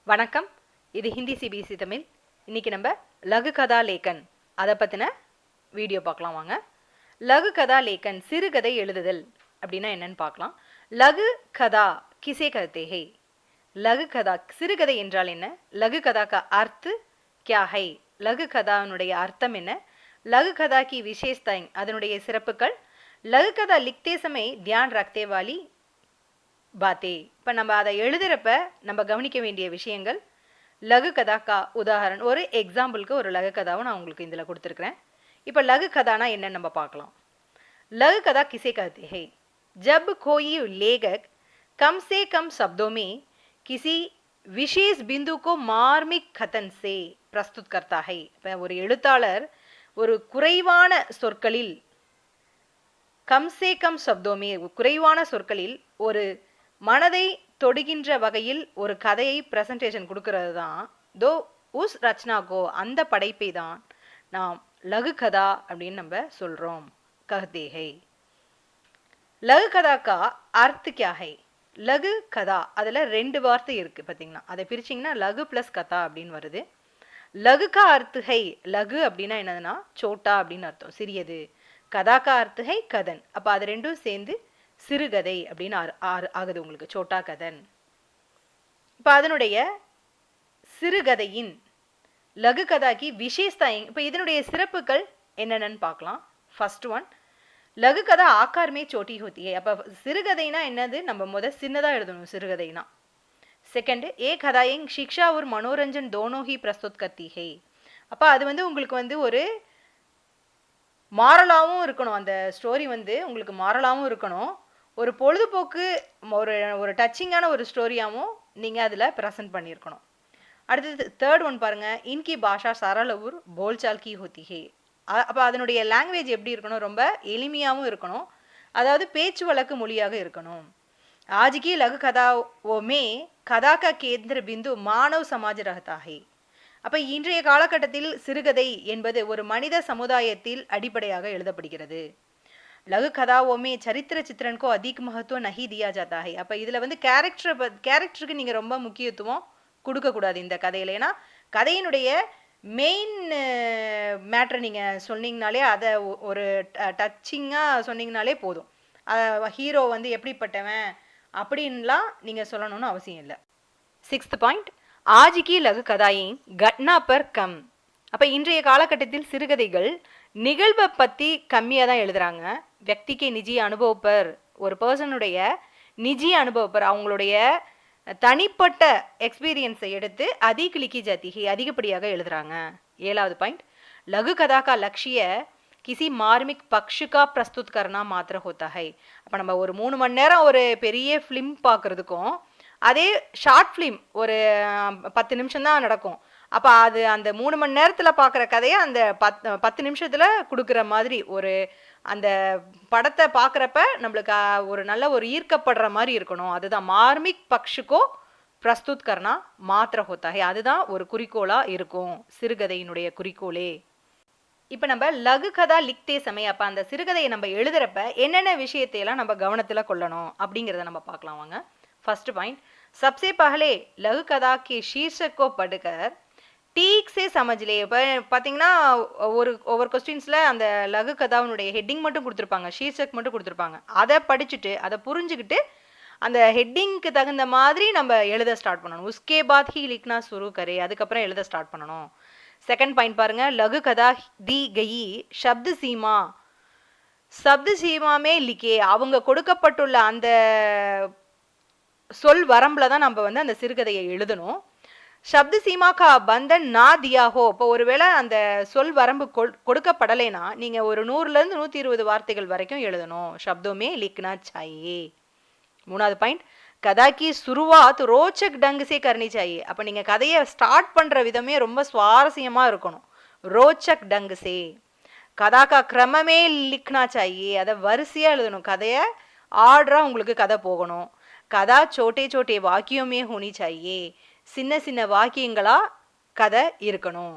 வணக்கம். இது ஹிந்தி சிபிஎஸ்சி தமிழ். இன்னைக்கு நம்ம லகு கதா லேக்கன் அதை பற்றின வீடியோ பார்க்கலாம் வாங்க. லகு கதா லேக்கன் சிறுகதை எழுதுதல் அப்படின்னா என்னன்னு பார்க்கலாம். லகு கதா கிசே கஹதே ஹை? லகு கதா சிறுகதை என்றால் என்ன? லகு கதா கா அர்த் கியா ஹை? லகு கதாவினுடைய அர்த்தம் என்ன? லகு கதா கி விசேஷதாய் அதனுடைய சிறப்புகள். லகு கதா லிக்தே சமய தியான் ரக்தே வாலி பாத்தே. இப்போ நம்ம அதை எழுதுகிறப்ப நம்ம கவனிக்க வேண்டிய விஷயங்கள். லகு கதா கா உதாரணம், ஒரு எக்ஸாம்பிளுக்கு ஒரு லகு கதாவை நான் உங்களுக்கு இதில் கொடுத்துருக்குறேன். இப்போ லகு கதானா என்னன்னு நம்ம பார்க்கலாம். लघु कथा किसे कहते हैं? जब कोई लेखक कम से कम शब्दों में किसी विशेष बिंदु को मार्मिक कथन से प्रस्तुत करता है. இப்போ ஒரு எழுத்தாளர் ஒரு குறைவான சொற்களில் கம்சே கம் சப்தோமே குறைவான சொற்களில் ஒரு மனதை தொடுகின்ற வகையில் ஒரு கதையை பிரசன்டேஷன் கொடுக்கறது தான் தோ உஸ் ரச்சனாகோ அந்த படைப்பை தான் நாம் லகு கதா அப்படின்னு நம்ம சொல்கிறோம். कहते हैं. लघु कथा का अर्थ क्या है? लघु कथा அதில் ரெண்டு வார்த்தை இருக்கு பார்த்தீங்கன்னா, அதை பிரிச்சிங்கன்னா லகு ப்ளஸ் கதா அப்படின்னு வருது. லகு கா அர்த் ஹை, லகு அப்படின்னா என்னதுன்னா சோட்டா அப்படின்னு அர்த்தம், சிறியது. கதா கா அர்த் ஹை கதன், அப்போ அது ரெண்டும் சேர்ந்து சிறுகதை அப்படின்னு ஆகுது உங்களுக்கு, சோட்டா கதன். இப்போ அதனுடைய சிறுகதையின் லகு கதாக்கி விசேஷதாய், இப்போ இதனுடைய சிறப்புகள் என்னென்னு பார்க்கலாம். ஃபர்ஸ்ட் ஒன், லகு கதா ஆக்கார் மே சோட்டி ஹோத்தி ஹை. அப்போ சிறுகதைனா என்னது, நம்ம சின்னதாக எழுதணும் சிறுகதைனா. செகண்ட், ஏ கதாயிங் சிக்ஷா ஒரு மனோரஞ்சன் தோனோ ஹி பிரஸ்துத் கர்த்தி ஹை. அப்போ அது உங்களுக்கு ஒரு மாரலாகவும் இருக்கணும், அந்த ஸ்டோரி உங்களுக்கு மாரலாகவும் இருக்கணும், ஒரு பொழுதுபோக்கு ஒரு டச்சிங்கான ஒரு ஸ்டோரியாகவும் நீங்கள் அதில் ப்ரெசென்ட் பண்ணியிருக்கணும். அடுத்தது தேர்ட் ஒன் பாருங்கள், இன்கி பாஷா சரளவுர் போல்சால் கி ஹோத்தி ஹை. அப்போ அதனுடைய லாங்குவேஜ் எப்படி இருக்கணும், ரொம்ப எளிமையாகவும் இருக்கணும், அதாவது பேச்சு வழக்கு மொழியாக இருக்கணும். ஆஜ்கி லகு கதாவோமே கதா கா கேந்திர பிந்து மானவ் சமாஜ் ரஹதா ஹை. அப்போ இன்றைய காலகட்டத்தில் சிறுகதை என்பது ஒரு மனித சமுதாயத்தில் அடிப்படையாக எழுதப்படுகிறது. லகு கதாவோமே சரித்திர சித்திரனுக்கோ அதிக மகத்துவம் நஹி தியா ஜாதா ஹை. அப்போ இதில் கேரக்டருக்கு நீங்கள் ரொம்ப முக்கியத்துவம் கொடுக்கக்கூடாது இந்த கதையில். ஏன்னா கதையினுடைய மெயின் மேட்ரை நீங்கள் சொன்னீங்கனாலே, அதை ஒரு டச்சிங்காக சொன்னீங்கனாலே போதும். ஹீரோ எப்படிப்பட்டவன் அப்படின்லாம் நீங்கள் சொல்லணும்னு அவசியம் இல்லை. சிக்ஸ்த் பாயிண்ட், ஆஜ்கி லகு கதாயின் கட்னா பர் கம். அப்போ இன்றைய காலகட்டத்தில் சிறுகதைகள் நிகழ்வை பற்றி கம்மியாக தான் எழுதுகிறாங்க. வியக்திக்கு நிஜி அனுபவப்பர், ஒரு பர்சனுடைய நிஜி அனுபவப்பர், அவங்களுடைய தனிப்பட்ட எக்ஸ்பீரியன்ஸை எடுத்து அதிக லிக்கி ஜாத்திகி அதிகப்படியாக எழுதுறாங்க. ஏழாவது பாயிண்ட், லகு கதா கா லட்சிய கிசி மார்மிக் பக்ஷுக்கா பிரஸ்துத் கர்னா மாத்திர ஹோத்தா ஹை. அப்போ நம்ம ஒரு 3 மணி நேரம் ஒரு பெரிய ஃபிலிம் பார்க்குறதுக்கும் அதே ஷார்ட் ஃபிலிம் ஒரு 10 நிமிஷம் தான் நடக்கும். அப்போ அது அந்த 3 மணி நேரத்தில் பார்க்குற கதையை அந்த 10 நிமிஷத்தில் கொடுக்குற மாதிரி ஒரு அந்த படத்தை பார்க்குறப்ப நம்மளுக்கு ஒரு நல்ல ஒரு ஈர்க்கப்படுற மாதிரி இருக்கணும். அதுதான் மார்மிக் பக்ஷுக்கோ பிரஸ்துத் கர்னா மாத்திர ஹோத்தாகே, அதுதான் ஒரு குறிக்கோளாக இருக்கும் சிறுகதையினுடைய குறிக்கோளே. இப்போ நம்ம லகு கதா லிக்தே சமய, அப்போ அந்த சிறுகதையை நம்ம எழுதுறப்ப என்னென்ன விஷயத்தையெல்லாம் நம்ம கவனத்தில் கொள்ளணும் அப்படிங்கிறத நம்ம பார்க்கலாம் வாங்க. ஃபர்ஸ்ட் பாயிண்ட், சப்சே பஹலே லகு கதா கே ஷீர்ஷக் கோ படுகர் டீக் சே சமஜ்லே. இப்போ பார்த்தீங்கன்னா ஒவ்வொரு கொஸ்டின்ஸில் அந்த லகு கதாவினுடைய ஹெட்டிங் மட்டும் கொடுத்துருப்பாங்க, ஷீர்ஷக் மட்டும் கொடுத்துருப்பாங்க. அதை படிச்சுட்டு அதை புரிஞ்சுக்கிட்டு அந்த ஹெட்டிங்க்கு தகுந்த மாதிரி நம்ம எழுத ஸ்டார்ட் பண்ணணும். உஸ்கே பாத் ஹி லிக்னா சுரு கரே, அதுக்கப்புறம் எழுத ஸ்டார்ட் பண்ணணும். செகண்ட் பாயிண்ட் பாருங்கள், லகு கதா தி கயி ஷப்து சீமா சப்து சீமாமே லிக்கே. அவங்க கொடுக்கப்பட்டுள்ள அந்த சொல் வரம்பில் தான் நம்ம அந்த சிறுகதையை எழுதணும். ஷப்து சீமா கா பந்தன் நா தியாஹோ. இப்போ ஒருவேளை அந்த சொல் வரம்பு கொடுக்கப்படலைன்னா நீங்கள் ஒரு 100லேருந்து 120 வார்த்தைகள் வரைக்கும் எழுதணும். ஷப்தோமே லிக்னா சாயே. மூணாவது பாயிண்ட், கதா கி சுருவாத் ரோச்சக் டங்கு சே கர்னி சாயே. அப்போ நீங்கள் கதையை ஸ்டார்ட் பண்ணுற விதமே ரொம்ப சுவாரஸ்யமாக இருக்கணும். ரோச்சக் டங்கு சே. கதா கா கிரமமே லிக்னா சாயே, அதை வரிசையாக எழுதணும், கதையை ஆர்டராக உங்களுக்கு கதை போகணும். கதா சோட்டே சோட்டே வாக்கியமே ஹோனி சாயே, சின்ன சின்ன வாக்கியங்களாக கதை இருக்கணும்.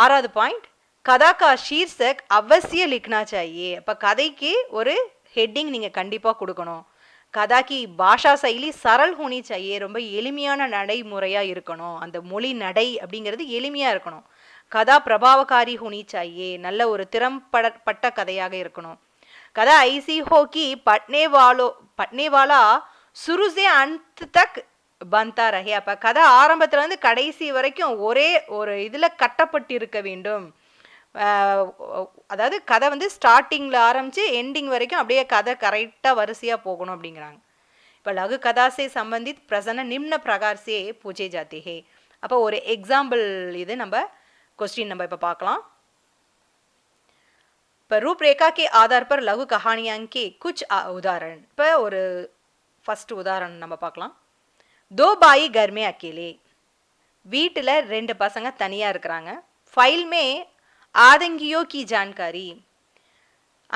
ஆறாவது பாயிண்ட், கதா கா ஷீர்ஷக் அவசிய லிக்னா சாயே. அப்போ கதைக்கு ஒரு ஹெட்டிங் நீங்கள் கண்டிப்பாக கொடுக்கணும். கதா கி பாஷா சைலி சரல் ஹோனி சாயே, ரொம்ப எளிமையான நடைமுறையா இருக்கணும். அந்த மொழி நடை அப்படிங்கிறது எளிமையா இருக்கணும். கதா பிரபாவகாரி ஹோனி சாயே, நல்ல ஒரு திறம்பட்ட கதையாக இருக்கணும். கதா ஐசி ஹோ கி பட்னே வாலா சுரு சே அந்த் தக் பந்தா ரஹே. அப்ப கதை ஆரம்பத்துல இருந்து கடைசி வரைக்கும் ஒரே ஒரு இதுல கட்டப்பட்டு இருக்க வேண்டும். அதாவது கதை வந்து ஸ்டார்டிங்கில் ஆரம்பித்து எண்டிங் வரைக்கும் அப்படியே கதை கரெக்டாக வரிசையாக போகணும் அப்படிங்கிறாங்க. இப்போ லகு கதாசே சம்பந்தித் பிரசன்ன நிம்ன பிரகார்சே பூஜை ஜாத்தி ஹே. அப்போ ஒரு எக்ஸாம்பிள் இது நம்ம क्वेश्चन நம்ம இப்போ பார்க்கலாம். இப்போ रूपरेखा के आधार पर लघु कहानियां के कुछ उदाहरण. இப்போ ஒரு ஃபர்ஸ்ட் உதாரணம் நம்ம பார்க்கலாம். दो भाई घर में अकेले, வீட்டில் 2 பசங்க தனியாக இருக்கிறாங்க. ஃபைல் மே ஆதங்கியோ கி ஜான்காரி,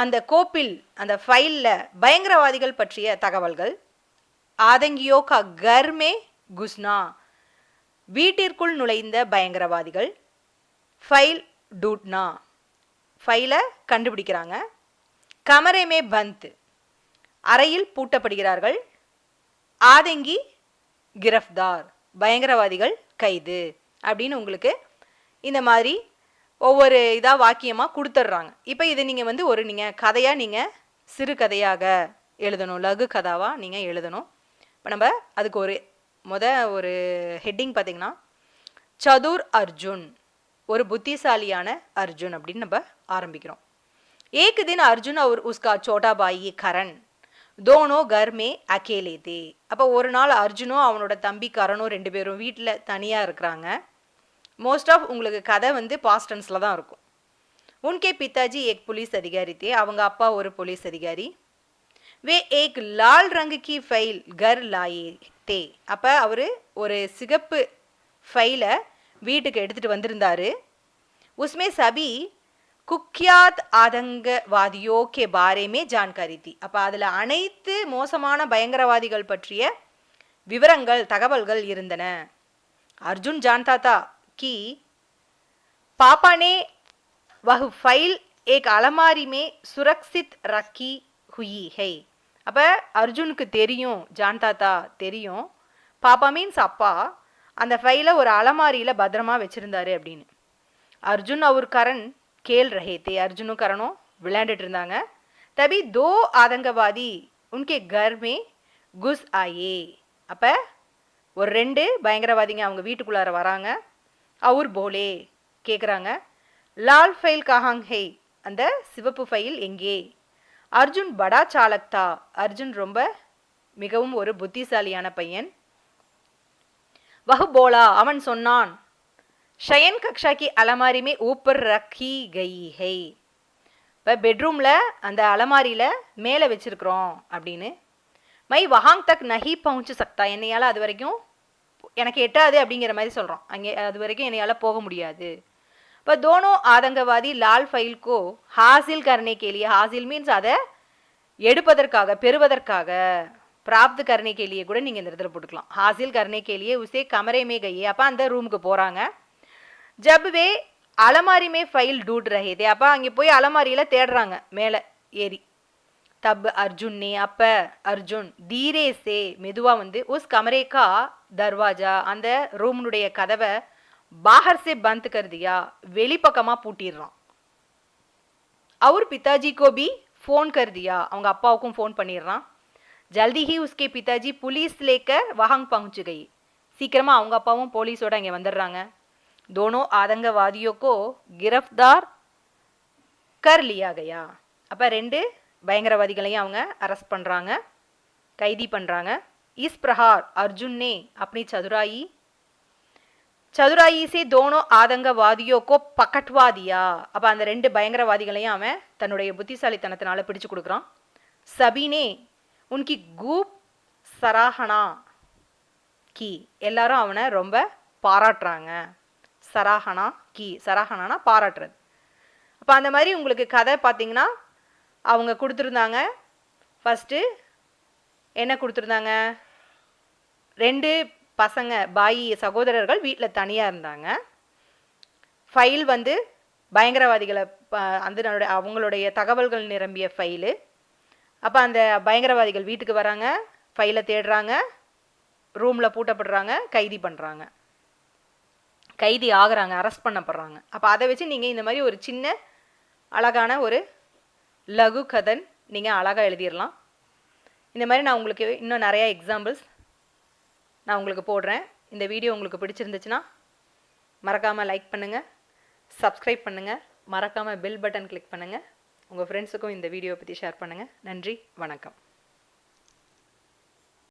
அந்த கோப்பில் அந்த ஃபைலில் பயங்கரவாதிகள் பற்றிய தகவல்கள். ஆதங்கியோ கா கர் மே குஸ்னா, வீட்டிற்குள் நுழைந்த பயங்கரவாதிகள். ஃபைல் டூட்னா, ஃபைலை கண்டுபிடிக்கிறாங்க. கமரே மே பந்த், அறையில் பூட்டப்படுகிறார்கள். ஆதங்கி கிரஃப்தார், பயங்கரவாதிகள் கைது அப்படின்னு உங்களுக்கு இந்த மாதிரி ஒவ்வொரு இதாக வாக்கியமாக கொடுத்துட்றாங்க. இப்போ இது நீங்கள் வந்து ஒரு நீங்கள் கதையாக நீங்கள் சிறு கதையாக எழுதணும், லகு கதாவாக நீங்கள் எழுதணும். இப்போ நம்ம அதுக்கு ஒரு ஹெட்டிங் பார்த்திங்கன்னா சதுர் அர்ஜுன், ஒரு புத்திசாலியான அர்ஜுன் அப்படின்னு நம்ம ஆரம்பிக்கிறோம். ஏக் தின் அர்ஜுன் அவர் உஸ்கா சோட்டா பாயி கரண் தோனோ கர் மே அகேலே தே. அப்போ ஒரு நாள் அர்ஜுனும் அவனோட தம்பி கரனும் 2 பேரும் வீட்டில் தனியாக இருக்கிறாங்க. மோஸ்ட் ஆஃப் உங்களுக்கு கதை வந்து பாஸ்ட் டென்ஸில் தான் இருக்கும். உன்கே பிதாஜி ஏக் புலிஸ் அதிகாரி தே, அவங்க அப்பா ஒரு போலீஸ் அதிகாரி. வே ஏக் லால் ரங்கு கி ஃபைல் கர் லாயே தே, அப்போ அவர் ஒரு சிகப்பு ஃபைலை வீட்டுக்கு எடுத்துகிட்டு வந்திருந்தாரு. உஸ்மே சபி குக்யாத் ஆதங்கவாதியோ கே பாரேமே ஜான்காரி தி, அப்போ அதில் அனைத்து மோசமான பயங்கரவாதிகள் பற்றிய விவரங்கள் தகவல்கள் இருந்தன. அர்ஜுன் ஜான்தா தா कि पापा ने वह फाइल एक अलमारी में सुरक्षित रखी हुई है. அப்போ அர்ஜுனுக்கு தெரியும், ஜான்தாத்தா தெரியும், பாப்பா மீன்ஸ் அப்பா, அந்த ஃபைலை ஒரு அலமாரியில் பத்திரமா வச்சுருந்தாரு அப்படின்னு. அர்ஜுன் அவர் கரண் கேல் ரஹே தே, அர்ஜுனும் கரனும் விளையாண்டுட்டு இருந்தாங்க. தபி தோ ஆதங்கவாதி உன்கே கர் மே குஸ் ஆயே, அப்போ ஒரு 2 பயங்கரவாதிங்க அவங்க வீட்டுக்குள்ளார வராங்க. அவர் போலே கேட்குறாங்க, லால் ஃபைல் கஹாங் ஹே, அந்த சிவப்பு ஃபைல் எங்கே. அர்ஜுன் படா சாலக்தா, அர்ஜுன் ரொம்ப மிகவும் ஒரு புத்திசாலியான பையன். வஹு போலா, அவன் சொன்னான், ஷயன் கக்ஷா கி அலமாரி மே ஊப்பர் ரக்கி கயி ஹை, இப்போ பெட்ரூமில் அந்த அலமாரியில் மேலே வச்சுருக்குறோம் அப்படின்னு. மை வஹாங் தக் நஹி பहुंच சக்தா, என்னையால் அது வரைக்கும் எனக்கு எட்டாது அப்படிங்கிற மாதிரி சொல்கிறோம். அங்கே அது வரைக்கும் என்னையால் போக முடியாது. இப்போ தோனோ ஆதங்கவாதி லால் ஃபைல்கோ ஹாசில் கர்னே கேலியே, ஹாசில் மீன்ஸ் அதை எடுப்பதற்காக பெறுவதற்காக, பிராப்த் கர்னே கேலியே கூட நீங்கள் இந்த இடத்துல போட்டுக்கலாம். ஹாசில் கர்னே கேலியே உசே கமரே மே கையே, அப்போ அந்த ரூமுக்கு போகிறாங்க. ஜப்வே அலமாரி மே ஃபைல் டூட் ரஹே தே, அப்போ அங்கே போய் அலமாரியில் தேடுறாங்க மேலே ஏறி. தப் அர்ஜுன் நே, அப்போ அர்ஜுன் தீரே சே மெதுவாக வந்து உஸ் கமரேக்கா தர்வாஜா, அந்த ரூம்னுடைய கதவை பாஹர் சே பந்த் கருதியா, வெளிப்பக்கமாக பூட்டிடுறான். அவர் பிதாஜி கோ பி ஃபோன் கருதியா, அவங்க அப்பாவுக்கும் ஃபோன் பண்ணிடுறான். ஜல்தி ஹி உஸ்கே பிதாஜி புலிஸ் லேக்கர் வஹாங் பहुंच गई, சீக்கிரமாக அவங்க அப்பாவும் போலீஸோடு அங்கே வந்துடுறாங்க. दोनों आतंकवादियों को गिरफ्तार कर लिया गया, அப்போ 2 பயங்கரவாதிகளையும் அவங்க அரெஸ்ட் பண்ணுறாங்க, கைதி பண்ணுறாங்க. इस प्रहार अर्जुन ने अपनी चतुराई से दोनों आतंकवादियों को पकड़वा दिया, அப்போ அந்த 2 பயங்கரவாதிகளையும் அவன் தன்னுடைய புத்திசாலித்தனத்தினால பிடிச்சு கொடுக்குறான். सभी ने उनकी खूब सराहना की, எல்லாரும் அவனை ரொம்ப பாராட்டுறாங்க. சராஹனா கி, சராஹனானா பாராட்டுறது. அப்போ அந்த மாதிரி உங்களுக்கு கதை பார்த்தீங்கன்னா அவங்க கொடுத்துருந்தாங்க. ஃபஸ்ட்டு என்ன கொடுத்துருந்தாங்க, 2 பசங்க பாய் சகோதரர்கள் வீட்டில் தனியாக இருந்தாங்க. ஃபைல் வந்து பயங்கரவாதிகளை அந்த அவங்களுடைய தகவல்கள் நிரம்பிய ஃபைலு. அப்போ அந்த பயங்கரவாதிகள் வீட்டுக்கு வராங்க, ஃபைலை தேடுறாங்க, ரூமில் பூட்டப்படுறாங்க, கைதி பண்ணுறாங்க, கைதி ஆகுறாங்க, அரெஸ்ட் பண்ணப்படுறாங்க. அப்போ அதை வச்சு நீங்கள் இந்த மாதிரி ஒரு சின்ன அழகான ஒரு லகு கதன் நீங்கள் அழகாக எழுதிடலாம். இந்த மாதிரி நான் உங்களுக்கு இன்னும் நிறையா எக்ஸாம்பிள்ஸ் நான் உங்களுக்கு போடுறேன். இந்த வீடியோ உங்களுக்கு பிடிச்சிருந்துச்சுன்னா மறக்காமல் லைக் பண்ணுங்கள், சப்ஸ்கிரைப் பண்ணுங்கள், மறக்காமல் பெல் பட்டன் கிளிக் பண்ணுங்கள். உங்கள் ஃப்ரெண்ட்ஸுக்கும் இந்த வீடியோ பற்றி ஷேர் பண்ணுங்கள். நன்றி, வணக்கம்.